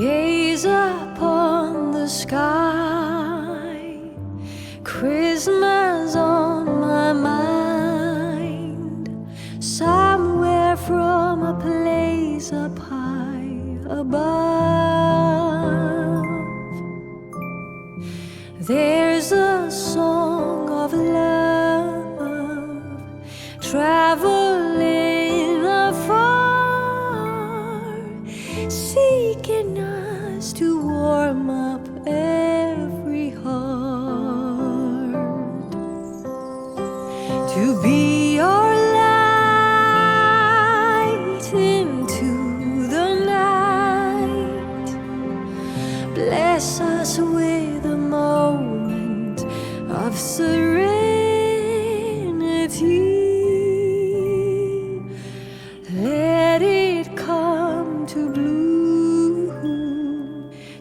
Gaze upon the sky, Christmas on my mind. Somewhere from a place up high above, there's a song of love traveling afar, seeking us to warm up every heart, to be our light into the night. Bless us with a moment of serenity. Let it come to bloom,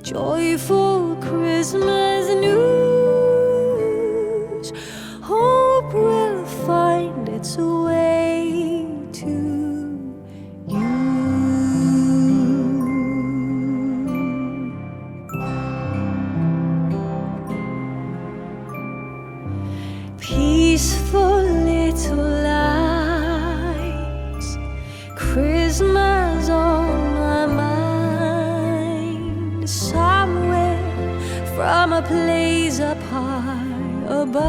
joyful Christmas news. Hope will find its way to you. Peaceful little lights, Christmas on my mind. Somewhere from a place up high above,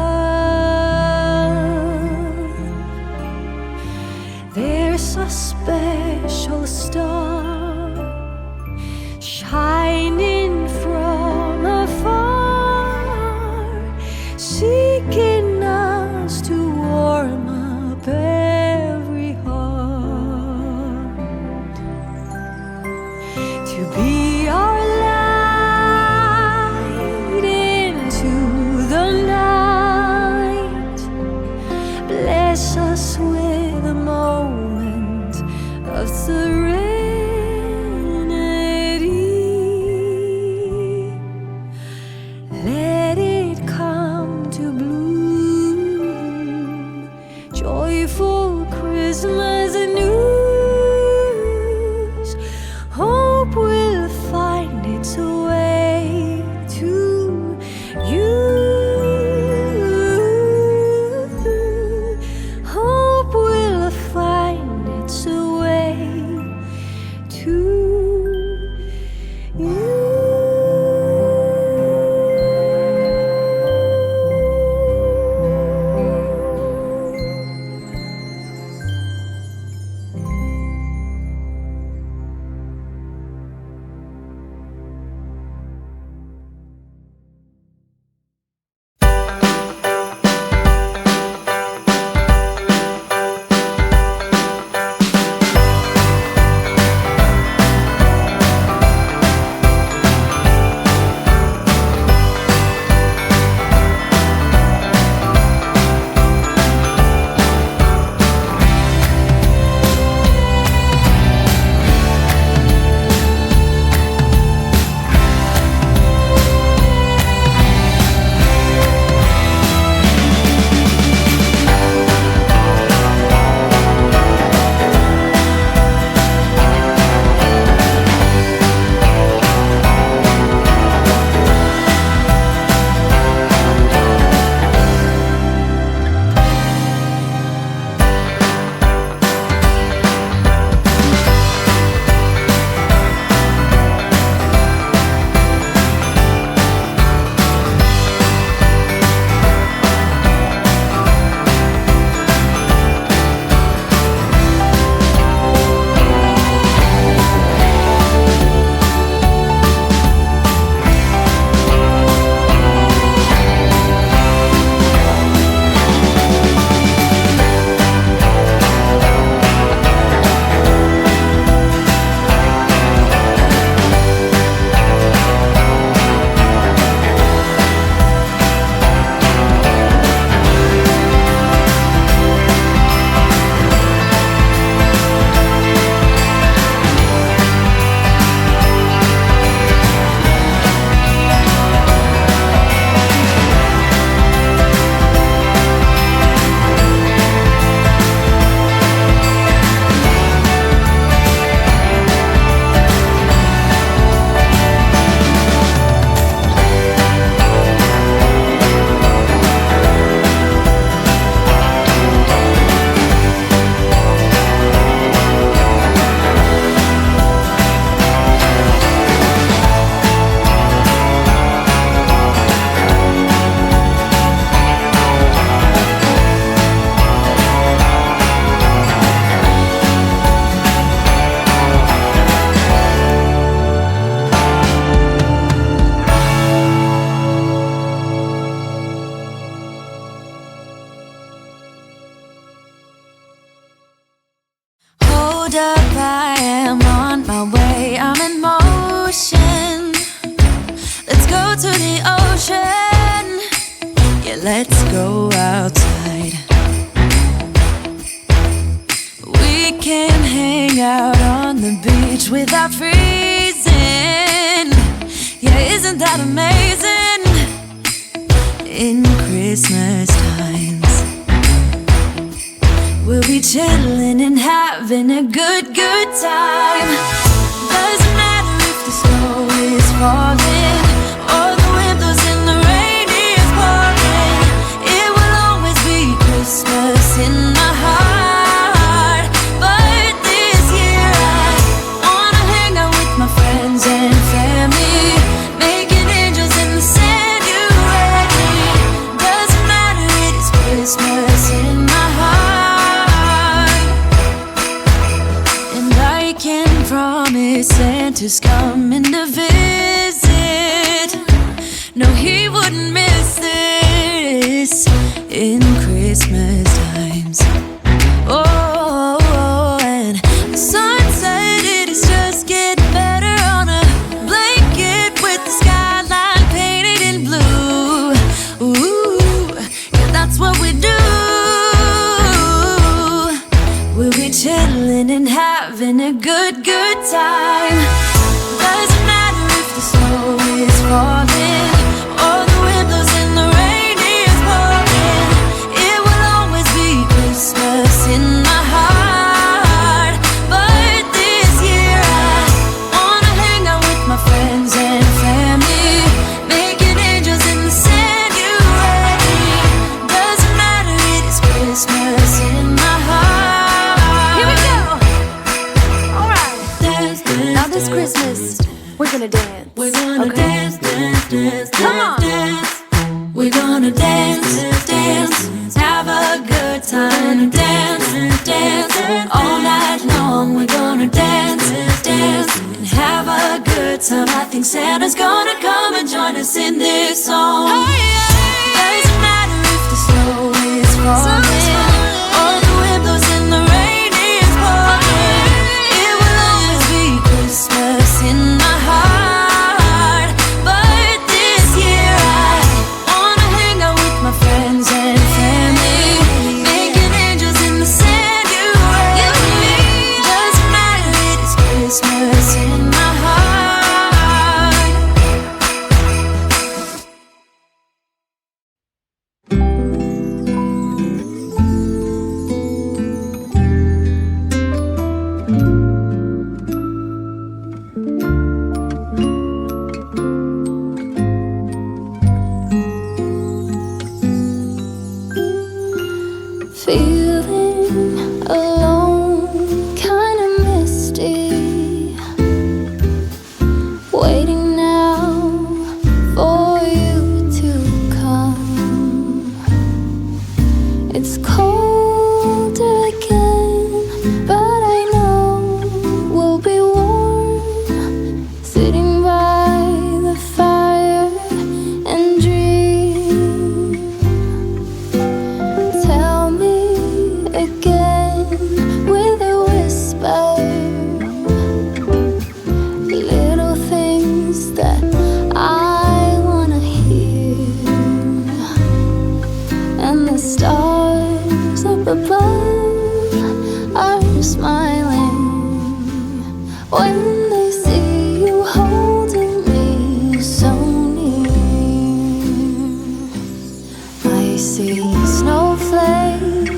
there's a special star shining from afar, seeking us to warm up every heart, to be our light into the night. Bless us with a moment of serenity. Let it come to bloom, joyful Christmas news. Hope will find its way to you. Hope will find its way to you. hold up, I am on my way, I'm in motion. Let's go to the ocean, yeah, let's go outside. We can hang out on the beach without freezing, yeah, isn't that amazing? In Christmas times, we'll be chilling and having a good time. Doesn't matter if the snow is falling or the wind blows and the rain is pouring. It will always be Christmas in my heart. But this year I wanna hang out with my friends and family, making angels in the sand, you ready? Doesn't matter, it is Christmas in my heart. And I can promise Santa's coming to visit. No, he wouldn't miss this in Christmas times. Oh, and the sun said it is just getting better on a blanket with the skyline painted in blue. Ooh, yeah, that's what we do. We'll be chilling and having a good time. Doesn't matter if the snow is falling or the wind blows and the rain is pouring. It will always be Christmas in my heart. But this year I wanna hang out with my friends and family, making angels in the sand, you ready? Doesn't matter, it is Christmas in my heart. Here we go. All right. Dance, dance, now this Christmas, we're gonna dance. We're gonna dance, dance, dance, come on. Dance. We're gonna dance, dance, have a good time. Dance, dance, all night long. We're gonna dance, dance, and have a good time. I think Santa's gonna come and join us in this song. Doesn't matter if the snow is falling or the wind blows and the rain is pouring. It will always be Christmas in my heart. But this year I wanna hang out with my friends and family, making angels in the sand, you ready? Doesn't matter, it is Christmas in my heart. Feeling alone, kinda misty, waiting now for you to come. It's cold again, but I know we'll be warm, sitting by the fire and dream. Tell me again with a whisper, little things that I wanna hear, and the stars up above are smiling when they see you holding me so near. I see snowflakes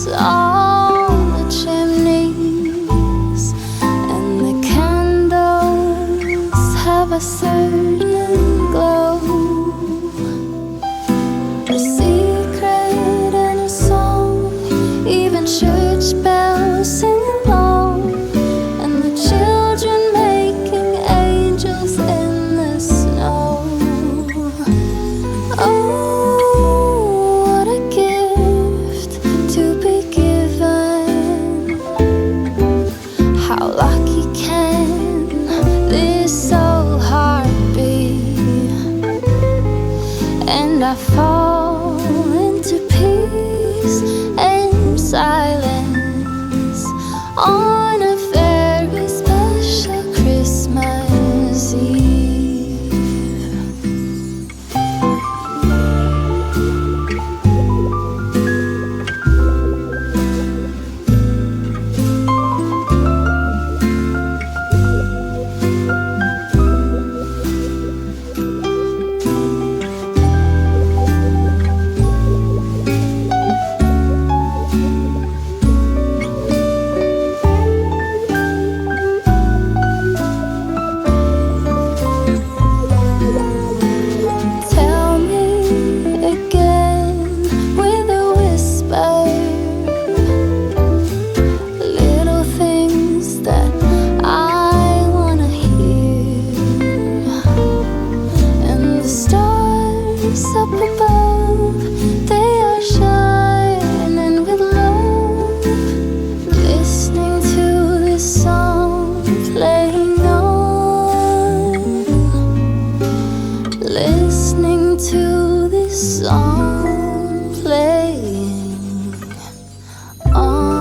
on the chimneys, and the candles have a certain glow, a secret and a song, even church bells sing along, and the children making angels in the snow. Oh, what a gift to be given. How lucky can this old heart be? And I fall into peace and silence. playing on.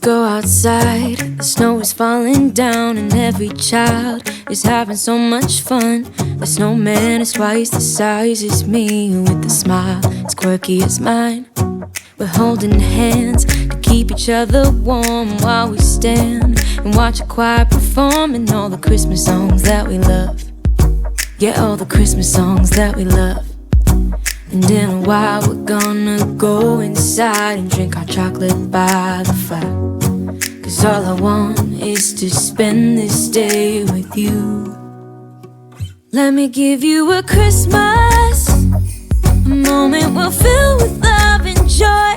go outside. The snow is falling down and every child is having so much fun. The snowman is twice the size as me, with a smile as quirky as mine. We're holding hands to keep each other warm while we stand and watch a choir performing all the Christmas songs that we love. Yeah, all the Christmas songs that we love. And in a while we're gonna go inside and drink our chocolate by the fire. 'Cause all I want is to spend this day with you. Let me give you a Christmas, a moment we'll fill with love and joy.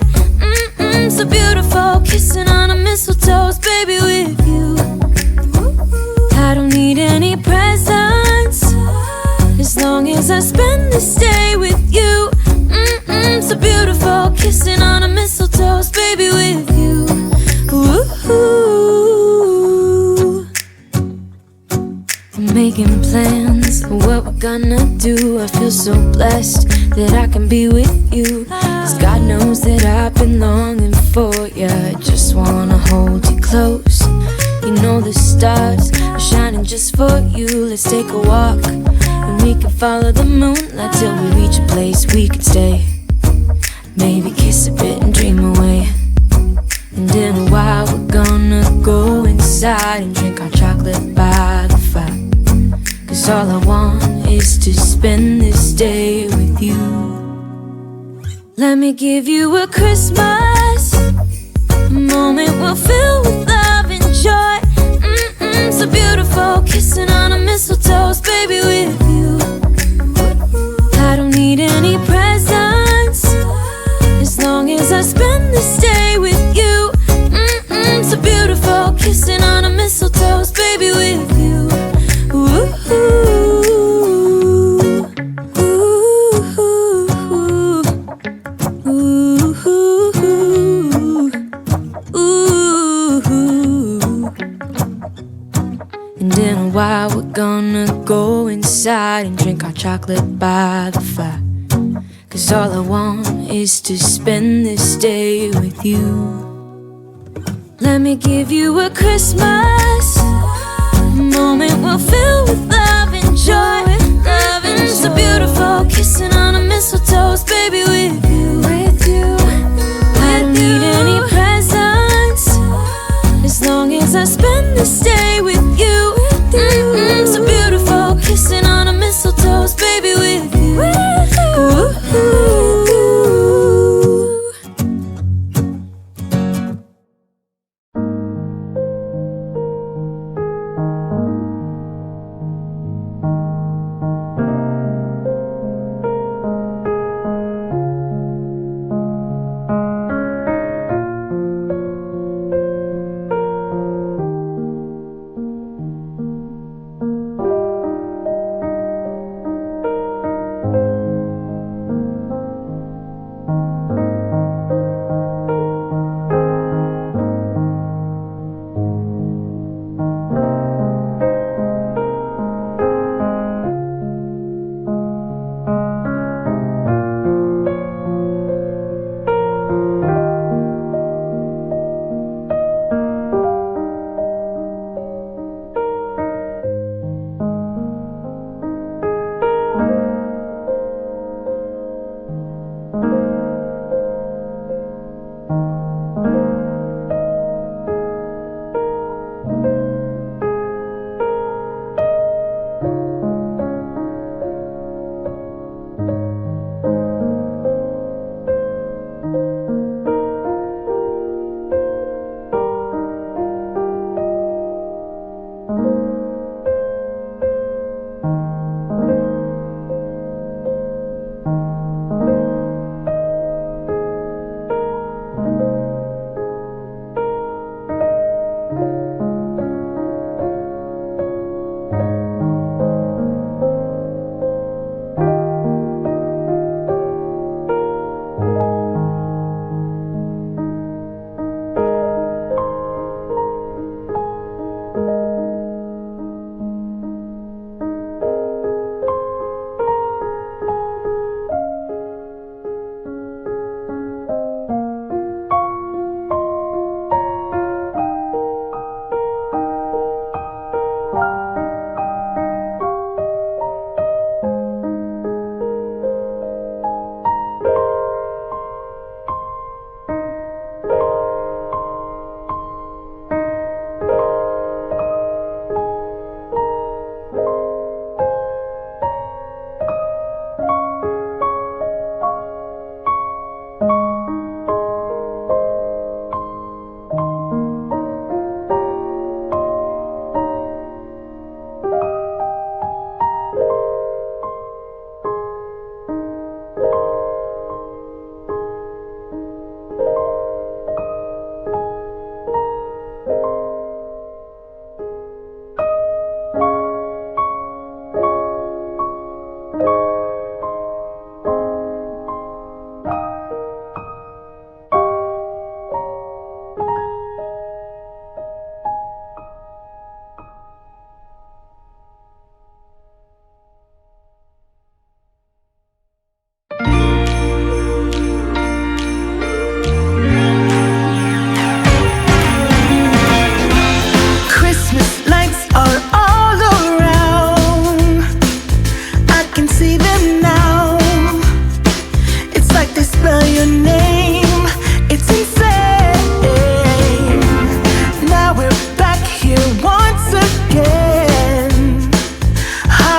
So beautiful, kissing on a mistletoe, baby, with you. I don't need any presents, as long as I spend this day with you. So beautiful, kissing on a mistletoe, baby, with you. Ooh. I'm making plans for what we're gonna do. I feel so blessed that I can be with you, 'cause God knows that I've been longing for you. I just wanna hold you close. You know the stars are shining just for you. Let's take a walk and we can follow the moonlight till we reach a place we can stay. Maybe kiss a bit and dream away. And in a while we're gonna go inside and drink our chocolate by the fire. 'Cause all I want is to spend this day with you. Let me give you a Christmas, a moment we'll fill with love and joy. So beautiful, kissing on a mistletoe, baby, with you. I don't need any presents, as long as I spend this day with you. So beautiful, kissing on a mistletoe, baby, with you. Ooh. And in a while we're gonna go inside and drink our chocolate by the fire. 'Cause all I want is to spend this day with you. Let me give you a Christmas, a moment we'll fill with love and joy. Love and so beautiful, kissing on a mistletoe, baby, with you. With you. I don't need any presents, as long as I spend this day with you. So beautiful, kissing on a mistletoe, baby, with you. Ooh.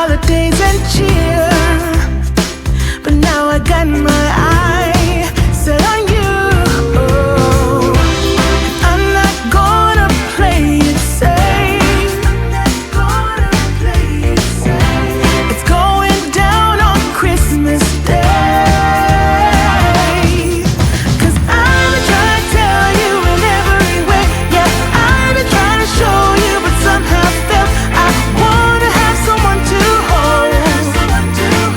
holidays and cheer. But now I got my eye set on you. I'm not gonna play it safe. It's going down on Christmas Day. 'Cause I've been trying to tell you in every way. Yeah, I've been trying to show you, but somehow felt I wanna have someone to hold.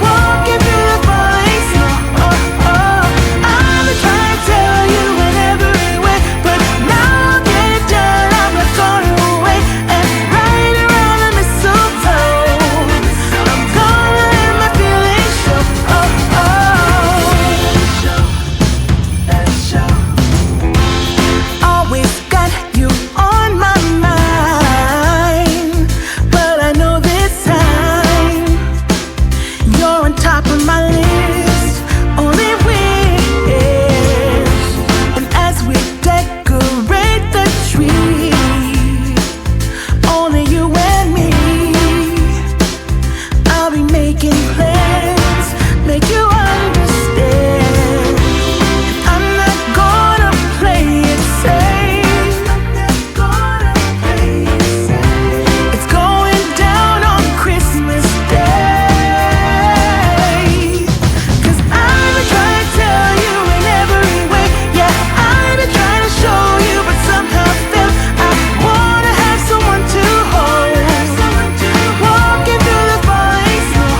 Walking through the falling snow. I've been trying to tell you in every way, but now I'll get it done. I'm not gonna wait and right around the mistletoe. I'm gonna let my feelings show. Always got you on my mind, but I know this time you're on top of my list. Only wish. And as we decorate the tree, only you and me, I'll be making plans, make you understand. I'm not gonna play it safe. It's going down on Christmas Day. 'Cause I've been trying to tell you in every way. Yeah, I've been trying to show you, but somehow felt I wanna have someone to hold. Walking through the falling snow.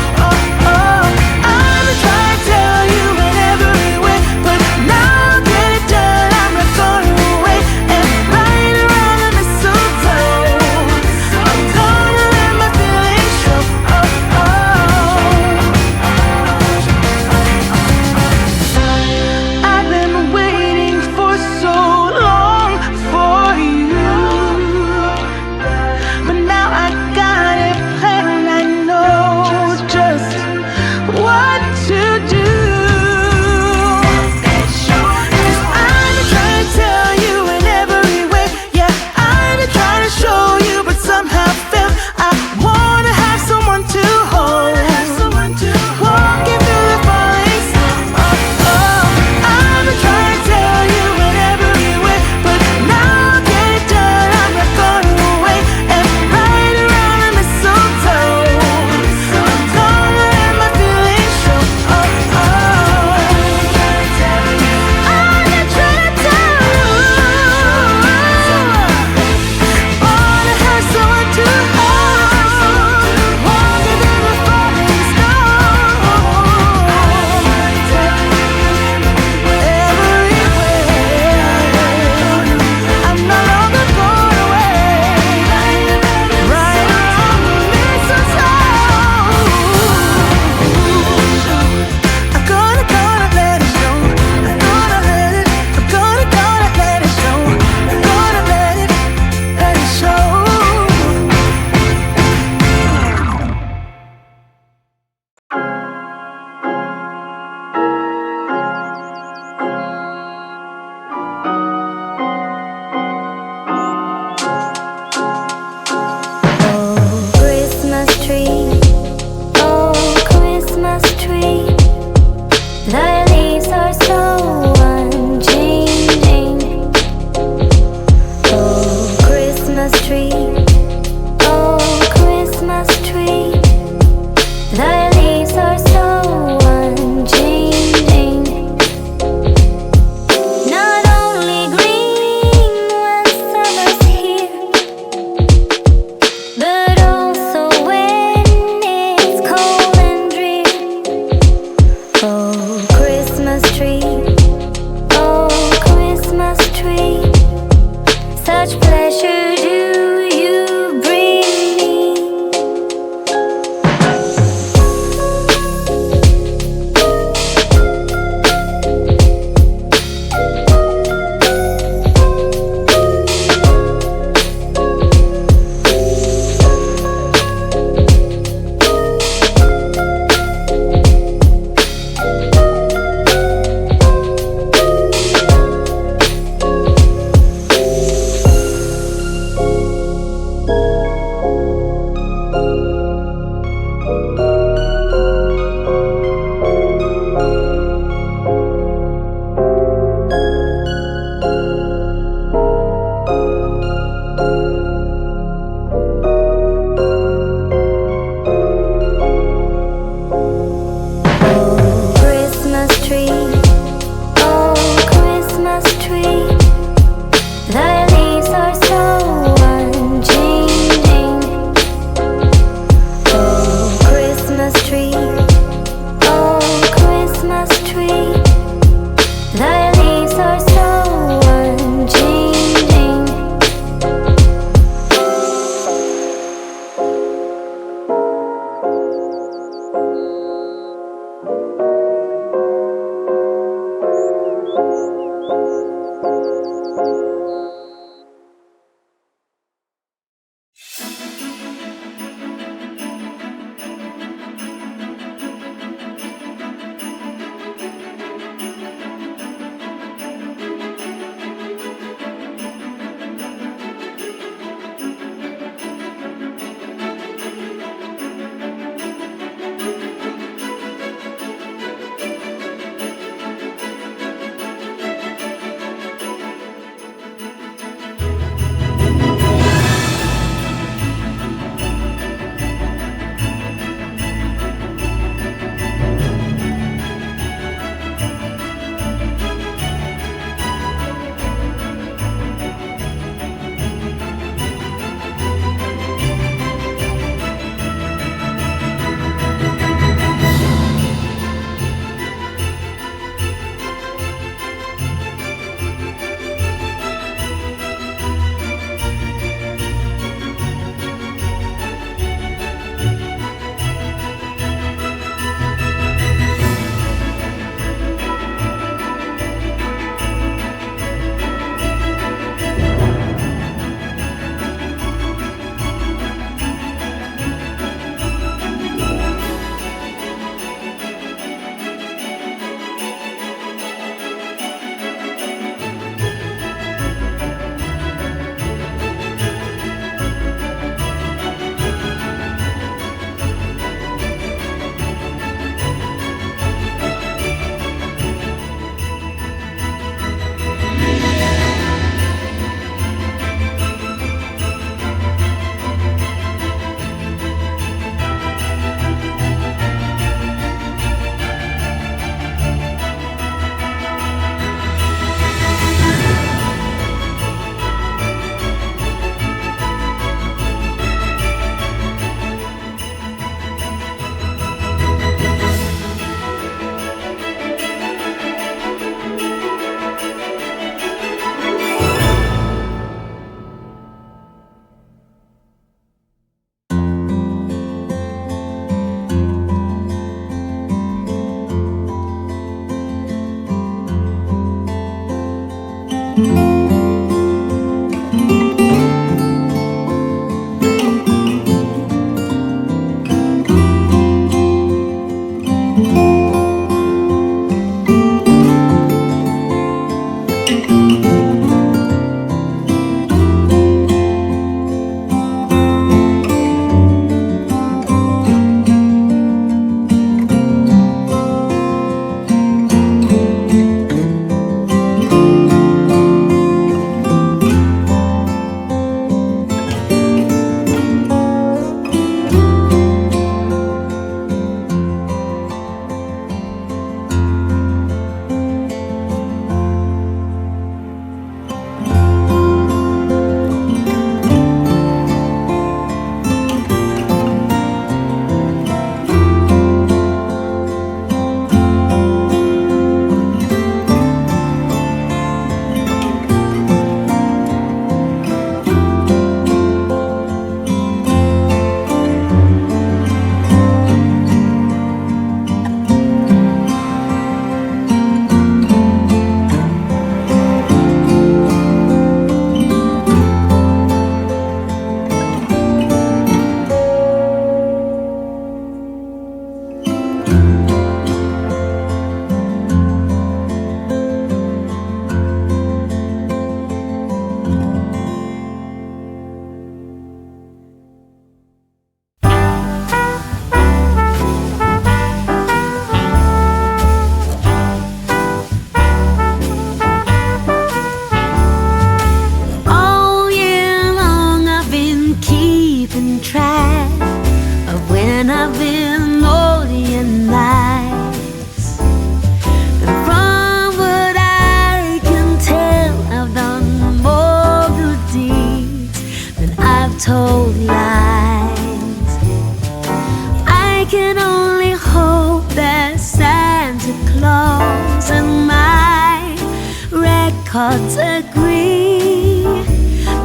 hearts agree,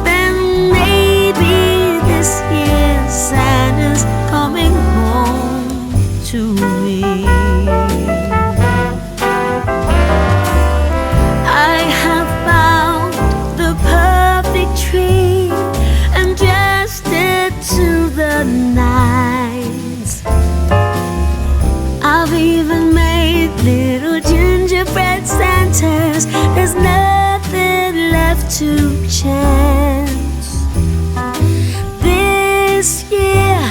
then maybe this year Santa's coming home to me. I have found the perfect tree and dressed it to the nines. I've even made little gingerbread Santas. There's nothing left to chance. This year,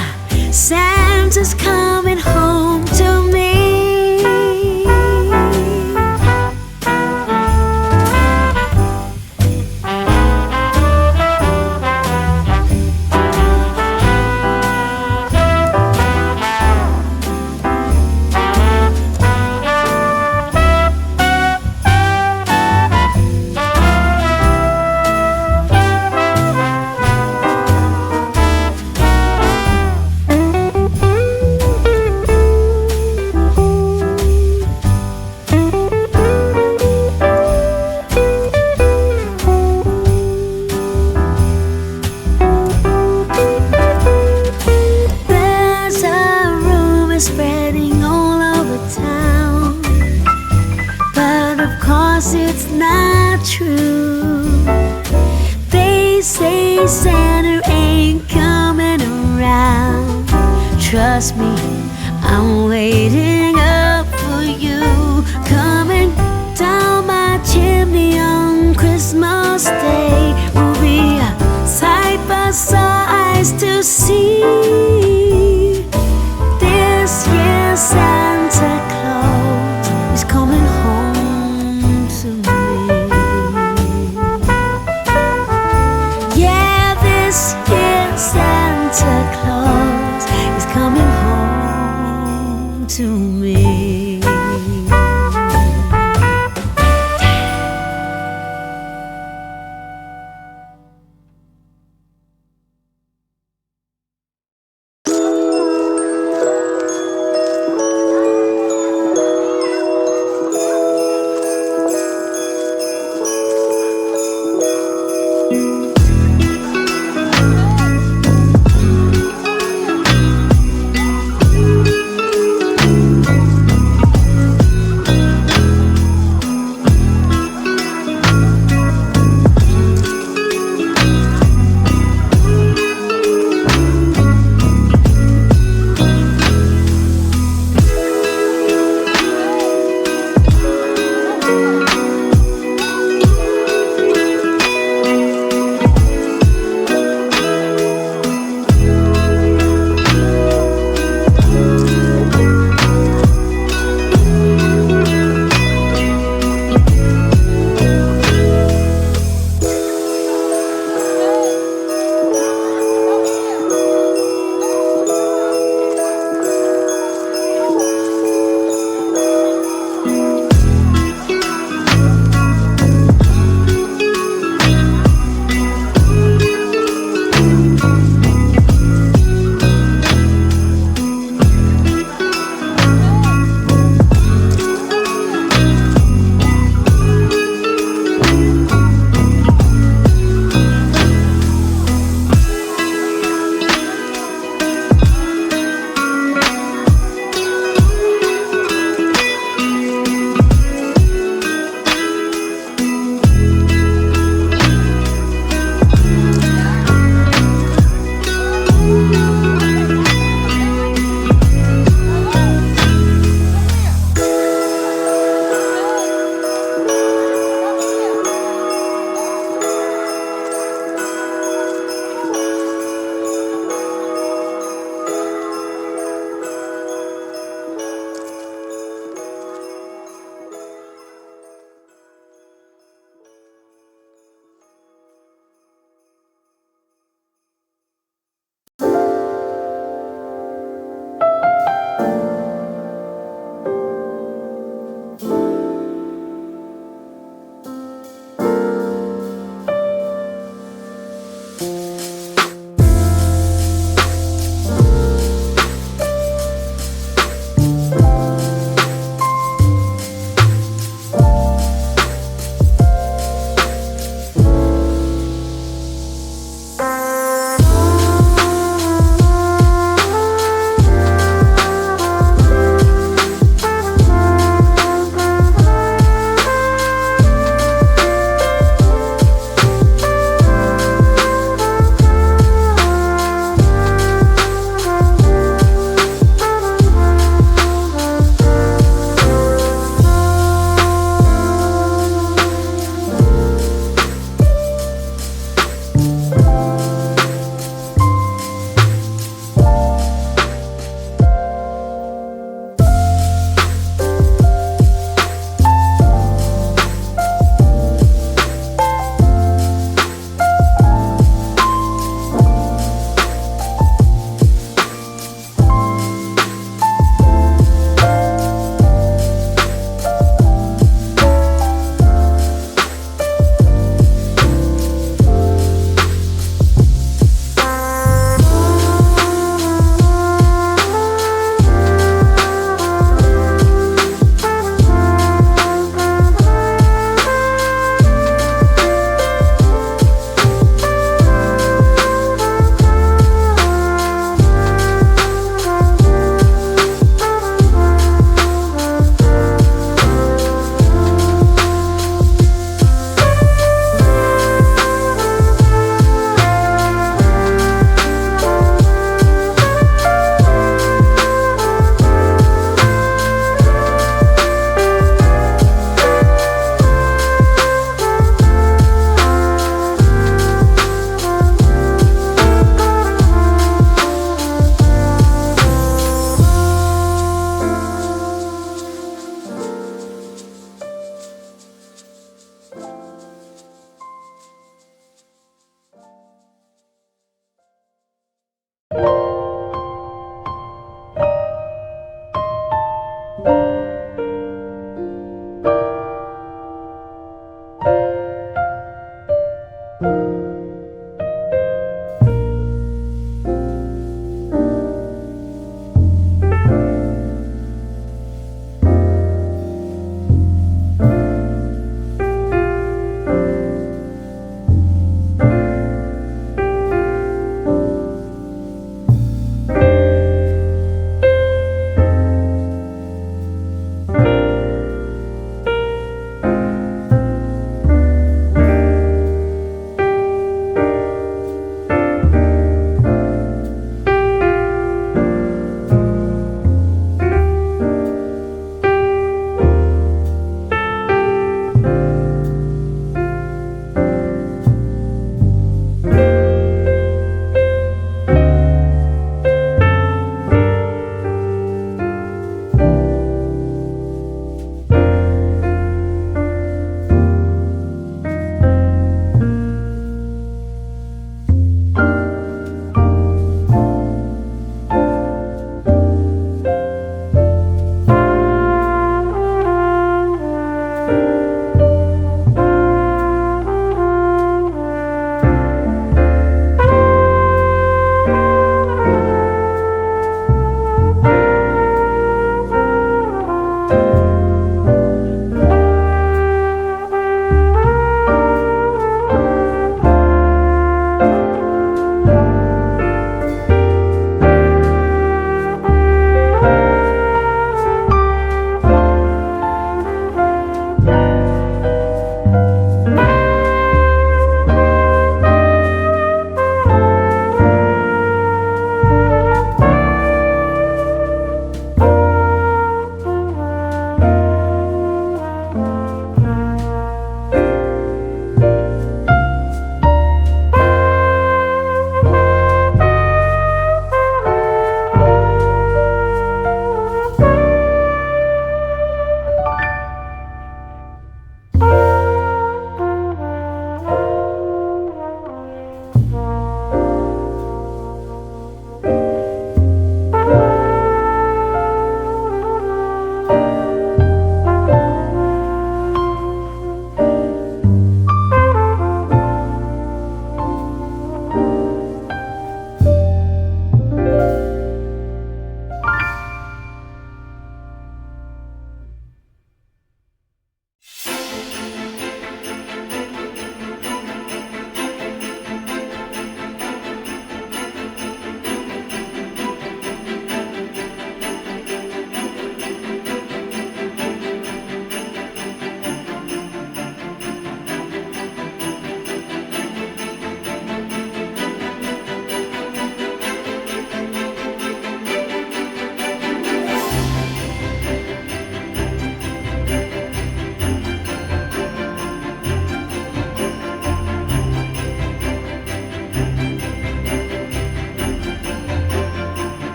Santa's coming home to me. Spreading all over town, but of course it's not true. They say Santa ain't coming around. Trust me, I'm waiting up for you, coming down my chimney on Christmas Day. We'll be side by side to see. This year Santa Claus is coming home to me. Yeah, this year Santa Claus is coming home to me.